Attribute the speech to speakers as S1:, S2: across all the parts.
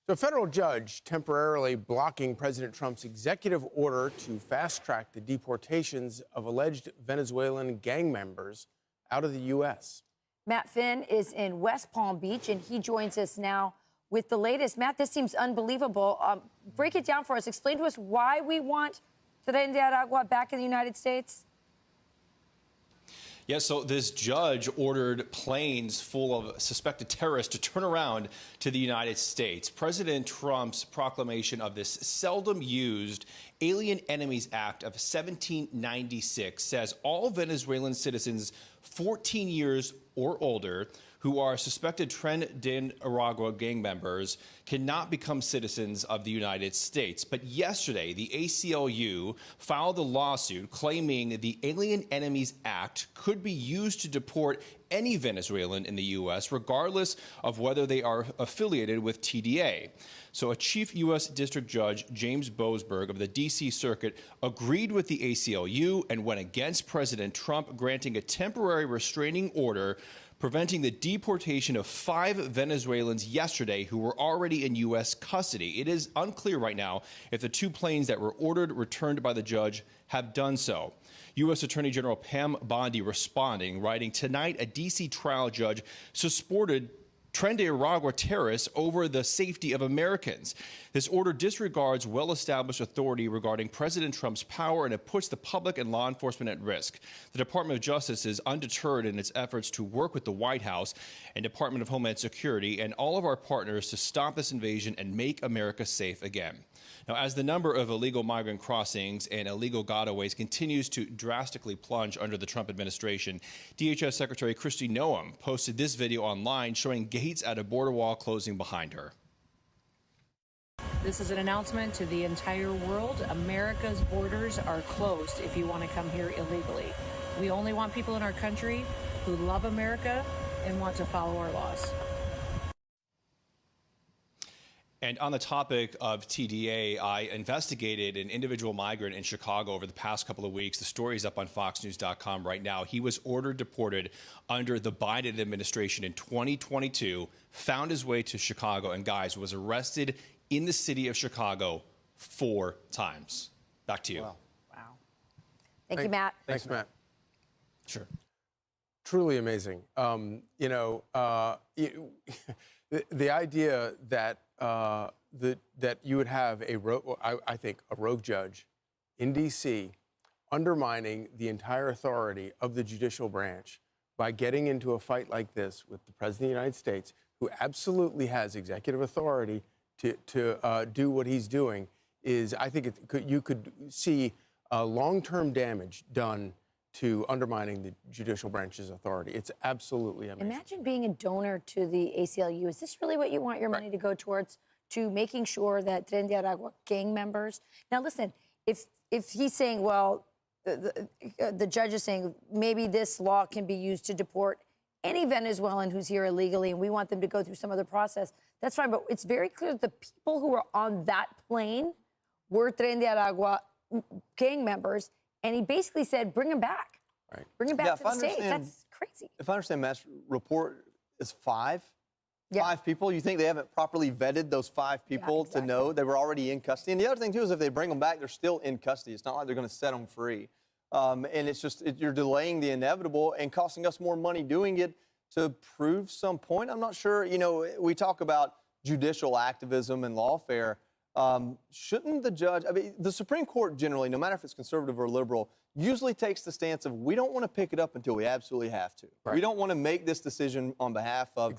S1: So a federal judge temporarily blocking President Trump's executive order to fast-track the deportations of alleged Venezuelan gang members out of the U.S.
S2: Matt Finn is in West Palm Beach, and he joins us now with the latest. Matt, this seems unbelievable. Break it down for us. Explain to us why we want Tren de Aragua back in the United States.
S3: Yeah, so this judge ordered planes full of suspected terrorists to turn around to the United States. President Trump's proclamation of this seldom used Alien Enemies Act of 1796 says all Venezuelan citizens 14 years or older who are suspected Tren de Aragua gang members cannot become citizens of the United States. But yesterday, the ACLU filed a lawsuit claiming the Alien Enemies Act could be used to deport any Venezuelan in the U.S., regardless of whether they are affiliated with TDA. So a chief U.S. District Judge, James Boasberg of the D.C. Circuit, agreed with the ACLU and went against President Trump, granting a temporary restraining order preventing the deportation of 5 Venezuelans yesterday who were already in U.S. custody. It is unclear right now if the 2 planes that were ordered returned by the judge have done so. U.S. Attorney General Pam Bondi responding, writing, tonight a D.C. trial judge supported Tren de Aragua terrorists over the safety of Americans. This order disregards well-established authority regarding President Trump's power, and it puts the public and law enforcement at risk. The Department of Justice is undeterred in its efforts to work with the White House and Department of Homeland Security and all of our partners to stop this invasion and make America safe again. Now, as the number of illegal migrant crossings and illegal gotaways continues to drastically plunge under the Trump administration, DHS Secretary Kristi Noem posted this video online showing gates at a border wall closing behind her.
S4: This is an announcement to the entire world. America's borders are closed if you want to come here illegally. We only want people in our country who love America and want to follow our laws.
S3: And on the topic of TDA, I investigated an individual migrant in Chicago over the past couple of weeks. The story is up on foxnews.com right now. He was ordered deported under the Biden administration in 2022, found his way to Chicago, and guys, was arrested in the city of Chicago 4 times. Back to you.
S2: Wow. Thank you, Matt.
S1: Thanks, Matt.
S3: Sure.
S1: Truly amazing. The idea that that you would have a rogue judge in D.C. undermining the entire authority of the judicial branch by getting into a fight like this with the President of the United States, who absolutely has executive authority to do what he's doing, is, I think you could see long-term damage done to undermining the judicial branch's authority. It's absolutely amazing.
S2: Imagine being a donor to the ACLU. Is this really what you want your money to go towards? To making sure that Tren de Aragua gang members. Now, listen, if he's saying, well, the judge is saying maybe this law can be used to deport any Venezuelan who's here illegally, and we want them to go through some other process, that's fine. But it's very clear that the people who were on that plane were Tren de Aragua gang members, and he basically said, bring them back.
S1: Right.
S2: Bring them back to the States. That's crazy.
S5: If I understand Matt's report, is 5?
S2: Yeah.
S5: 5 people? You think they haven't properly vetted those 5 people to know they were already in custody? And the other thing, too, is if they bring them back, they're still in custody. It's not like they're going to set them free. And it's just, you're delaying the inevitable and costing us more money doing it to prove some point. I'm not sure. You know, we talk about judicial activism and lawfare. Shouldn't the judge, I mean, the Supreme Court generally, no matter if it's conservative or liberal, usually takes the stance of we don't want to pick it up until we absolutely have to. Right. We don't want to make this decision on behalf of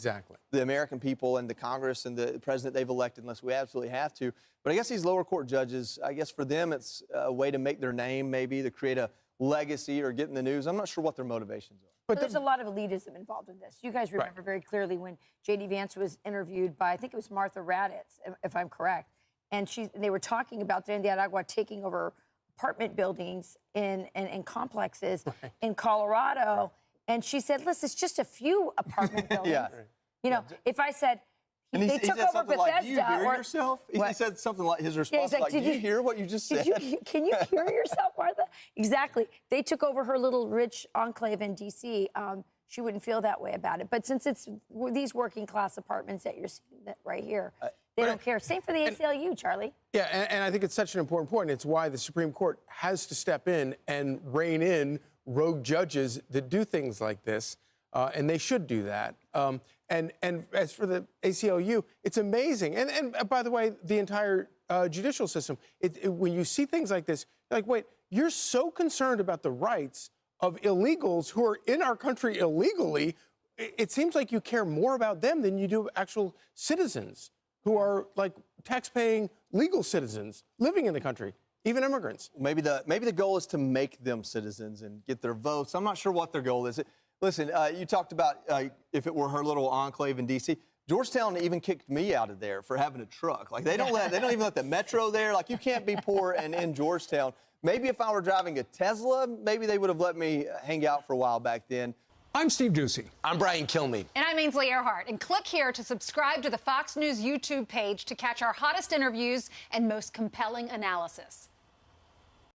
S5: the American people and the Congress and the president they've elected unless we absolutely have to. But I guess these lower court judges, I guess for them it's a way to make their name, maybe to create a legacy or get in the news. I'm not sure what their motivations are.
S2: But there's a lot of elitism involved in this. You guys remember very clearly when J.D. Vance was interviewed by, I think it was Martha Raddatz, if I'm correct, and they were talking about Tren de Aragua taking over apartment buildings and complexes in Colorado. And she said, listen, it's just a few apartment buildings. You know, if I said, they took over Bethesda.
S5: Like, do you hear yourself? He said something like, his response like, did you hear what you just said?
S2: Can you hear yourself, Martha? Exactly. They took over her little rich enclave in D.C. She wouldn't feel that way about it. But since it's these working class apartments that you're seeing right here, They don't care. Same for the ACLU, Charlie.
S1: Yeah, and I think it's such an important point. It's why the Supreme Court has to step in and rein in rogue judges that do things like this, and they should do that. And as for the ACLU, it's amazing. And by the way, the entire judicial system, when you see things like this, you're like, wait, you're so concerned about the rights of illegals who are in our country illegally. It seems like you care more about them than you do actual citizens who are like tax-paying legal citizens living in the country, even immigrants.
S5: Maybe the goal is to make them citizens and get their votes. I'm not sure what their goal is. Listen, you talked about if it were her little enclave in D.C. Georgetown even kicked me out of there for having a truck. Like they don't even let the metro there. Like you can't be poor and in Georgetown. Maybe if I were driving a Tesla, maybe they would have let me hang out for a while back then.
S6: I'm Steve Ducey.
S7: I'm Brian Kilmeade.
S8: And I'm Ainsley Earhart. And click here to subscribe to the Fox News YouTube page to catch our hottest interviews and most compelling analysis.